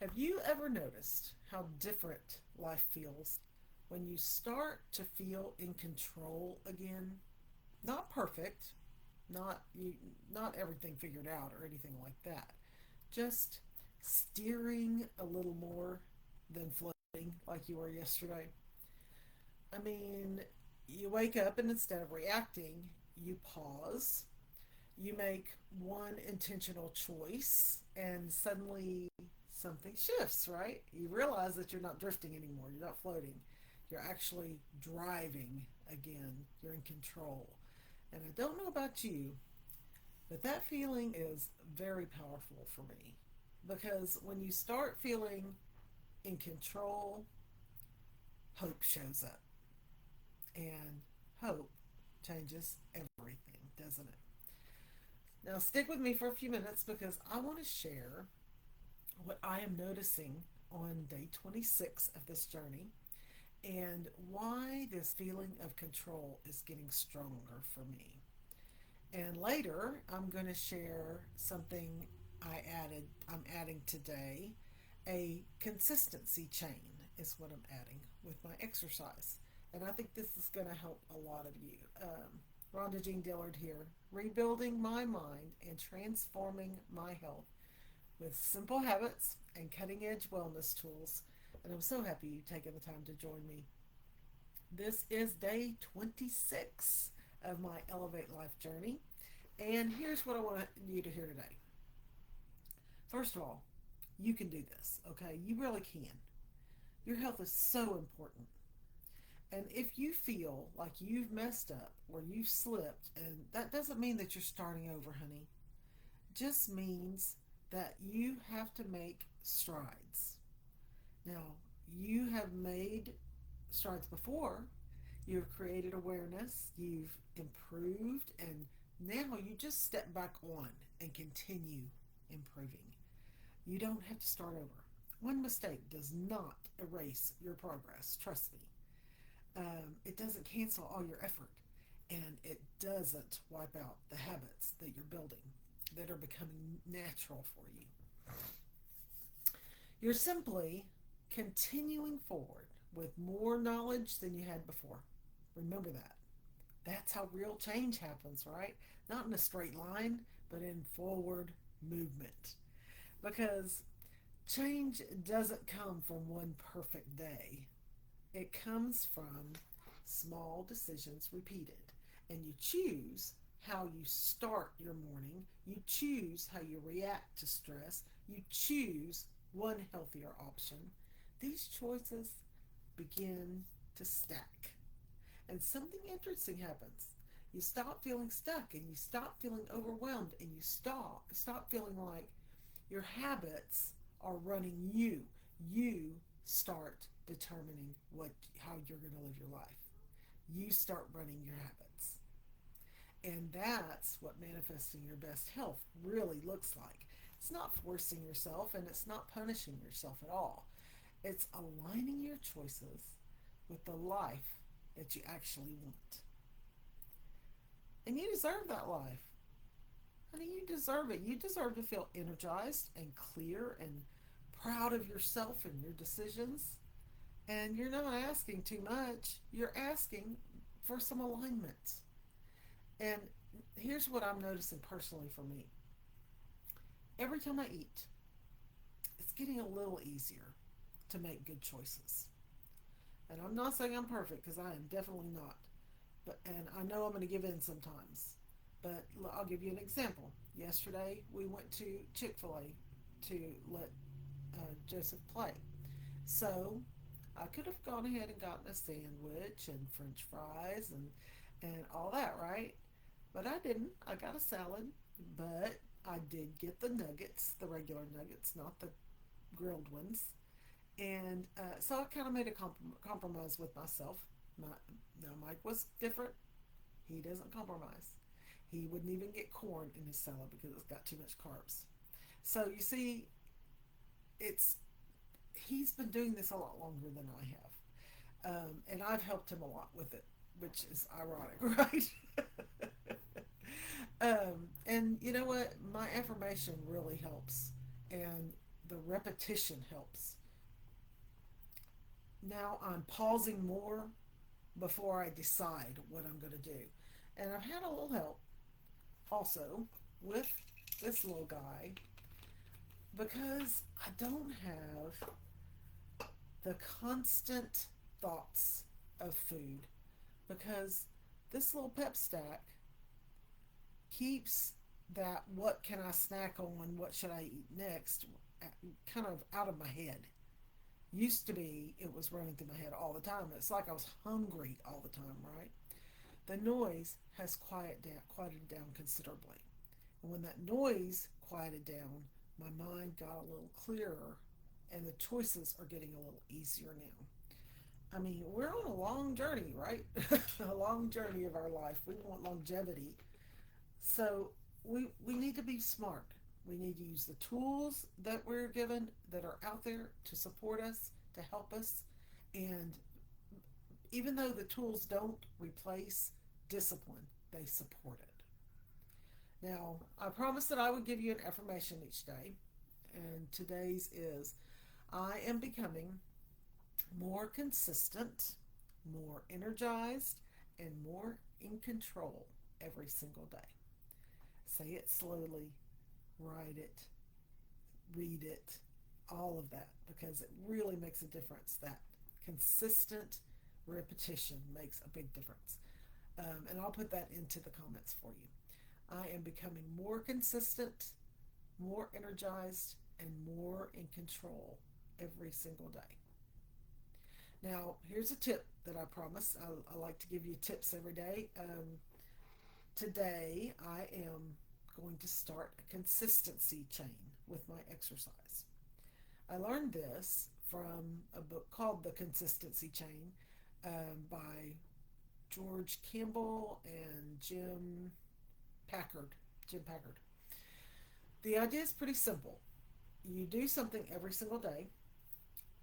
Have you ever noticed how different life feels when you start to feel in control again? Not perfect, not you, not everything figured out or anything like that. Just steering a little more than floating like you were yesterday. I mean, you wake up and instead of reacting, you pause, you make one intentional choice, and suddenly something shifts, right? You realize that you're not drifting anymore, you're not floating, you're actually driving again, you're in control. And I don't know about you, but that feeling is very powerful for me because when you start feeling in control, hope shows up, and hope changes everything, doesn't it? Now, stick with me for a few minutes because I want to share what I am noticing on day 26 of this journey and why this feeling of control is getting stronger for me. And later, I'm going to share something I'm adding today. A consistency chain is what I'm adding with my exercise. And I think this is going to help a lot of you. Rhonda Jean Dillard here, rebuilding my mind and transforming my health with simple habits and cutting edge wellness tools. And I'm so happy you've taken the time to join me. This is day 26 of my Elevate Life journey. And here's what I want you to hear today. First of all, you can do this, okay? You really can. Your health is so important. And if you feel like you've messed up or you've slipped, and that doesn't mean that you're starting over, honey, it just means that you have to make strides. Now, you have made strides before. You've created awareness, you've improved, and now you just step back on and continue improving. You don't have to start over. One mistake does not erase your progress, trust me. It doesn't cancel all your effort, and it doesn't wipe out the habits that you're building that are becoming natural for you. You're simply continuing forward with more knowledge than you had before. Remember that. That's how real change happens, right? Not in a straight line, but in forward movement. Because change doesn't come from one perfect day, it comes from small decisions repeated. And you choose how you start your morning, you choose how you react to stress, you choose one healthier option. These choices begin to stack. And something interesting happens. You stop feeling stuck and you stop feeling overwhelmed and you stop feeling like your habits are running you. You start determining how you're going to live your life. You start running your habits. And that's what manifesting your best health really looks like. It's not forcing yourself and it's not punishing yourself at all. It's aligning your choices with the life that you actually want. And you deserve that life. Honey, you deserve it. You deserve to feel energized and clear and proud of yourself and your decisions. And you're not asking too much. You're asking for some alignment. And here's what I'm noticing personally for me. Every time I eat, it's getting a little easier to make good choices. And I'm not saying I'm perfect because I am definitely not. And I know I'm going to give in sometimes. But I'll give you an example. Yesterday we went to Chick-fil-A to let Joseph play. So I could have gone ahead and gotten a sandwich and French fries and all that, right? But I didn't. I got a salad, but I did get the nuggets, the regular nuggets, not the grilled ones. And so I kind of made a compromise with myself. Now, Mike was different. He doesn't compromise. He wouldn't even get corn in his salad because it's got too much carbs. So you see, it's he's been doing this a lot longer than I have, and I've helped him a lot with it, which is ironic, right? And you know what? My affirmation really helps, and The repetition helps. Now I'm pausing more before I decide what I'm going to do. And I've had a little help also with this little guy because I don't have the constant thoughts of food. Because this little pep stack keeps that what can I snack on, what should I eat next, kind of out of my head. Used to be, it was running through my head all the time. It's like I was hungry all the time, right? The noise has quieted down considerably. And when that noise quieted down, my mind got a little clearer and the choices are getting a little easier now. I mean, we're on a long journey, right? A long journey of our life. We want longevity. So we need to be smart. We need to use the tools that we're given that are out there to support us, to help us. And even though the tools don't replace discipline, they support it. Now, I promised that I would give you an affirmation each day. And today's is I am becoming more consistent, more energized, and more in control every single day. Say it slowly, write it, read it, all of that, because it really makes a difference. That consistent repetition makes a big difference. And I'll put that into the comments for you. I am becoming more consistent, more energized, and more in control every single day. Now, here's a tip that I promise. I like to give you tips every day. Today, I am going to start a consistency chain with my exercise. I learned this from a book called The Consistency Chain by George Campbell and Packard. Jim Packard. The idea is pretty simple. You do something every single day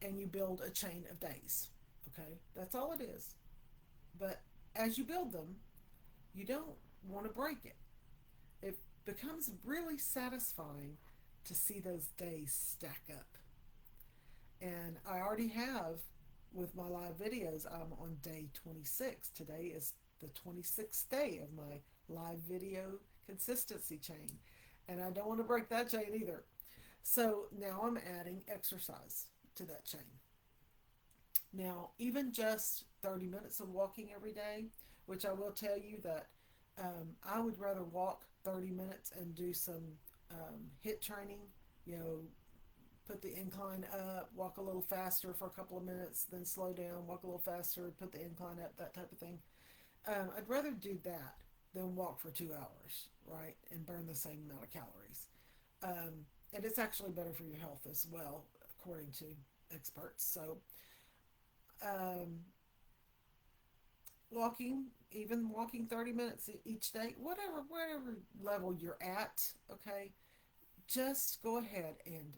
and you build a chain of days. Okay? That's all it is. But as you build them, you don't want to break it. It becomes really satisfying to see those days stack up. And I already have with my live videos, I'm on day 26. Today is the 26th day of my live video consistency chain. And I don't want to break that chain either. So now I'm adding exercise to that chain. Now, even just 30 minutes of walking every day, which I will tell you that I would rather walk 30 minutes and do some HIIT training, you know, put the incline up, walk a little faster for a couple of minutes, then slow down, walk a little faster, put the incline up, that type of thing. I'd rather do that than walk for 2 hours, right, and burn the same amount of calories. And it's actually better for your health as well, according to experts. So, um, even walking 30 minutes each day, whatever level you're at, okay, just go ahead and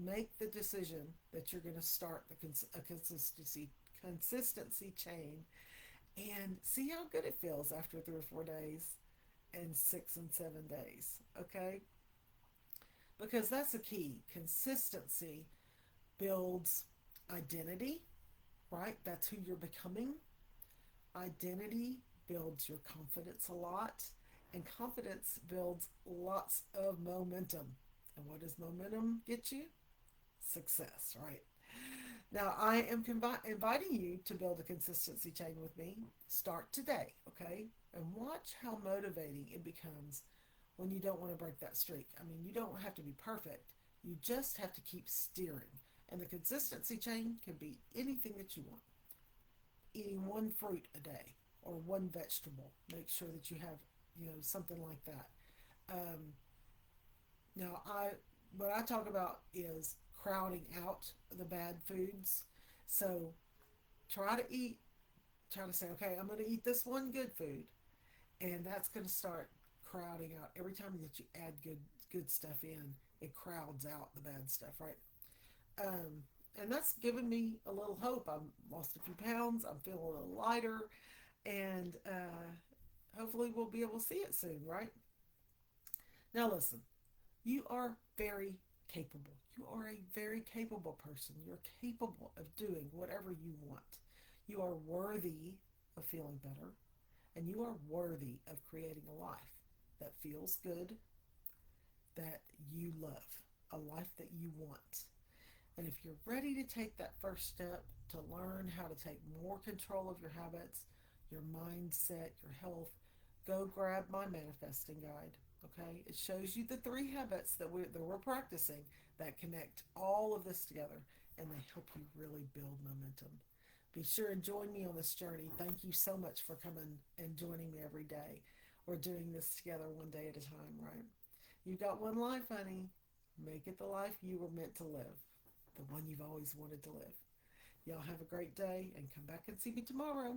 make the decision that you're going to start a consistency chain and see how good it feels after 3 or 4 days and 6 and 7 days. Okay, because that's the key. Consistency builds identity, right? That's who you're becoming. Identity builds your confidence a lot, and confidence builds lots of momentum. And what does momentum get you? Success, right? Now, I am inviting you to build a consistency chain with me. Start today, okay? And watch how motivating it becomes when you don't want to break that streak. I mean, you don't have to be perfect. You just have to keep steering. And the consistency chain can be anything that you want. Eating one fruit a day or one vegetable. Make sure that you have, something like that. Um, Now, what I talk about is crowding out the bad foods. So try to eat, try to say, okay, I'm going to eat this one good food, and that's going to start crowding out. Every time that you add good stuff in, it crowds out the bad stuff, right? And that's given me a little hope. I've lost a few pounds. I'm feeling a little lighter, and hopefully we'll be able to see it soon, right? Now listen, you are very capable. You are a very capable person. You're capable of doing whatever you want. You are worthy of feeling better, and you are worthy of creating a life that feels good, that you love, a life that you want. And if you're ready to take that first step to learn how to take more control of your habits, your mindset, your health, go grab my manifesting guide. Okay, it shows you the three habits that we're practicing that connect all of this together, and they help you really build momentum. Be sure and join me on this journey. Thank you so much for coming and joining me every day. We're doing this together one day at a time, right? You've got one life, honey. Make it the life you were meant to live, the one you've always wanted to live. Y'all have a great day and come back and see me tomorrow.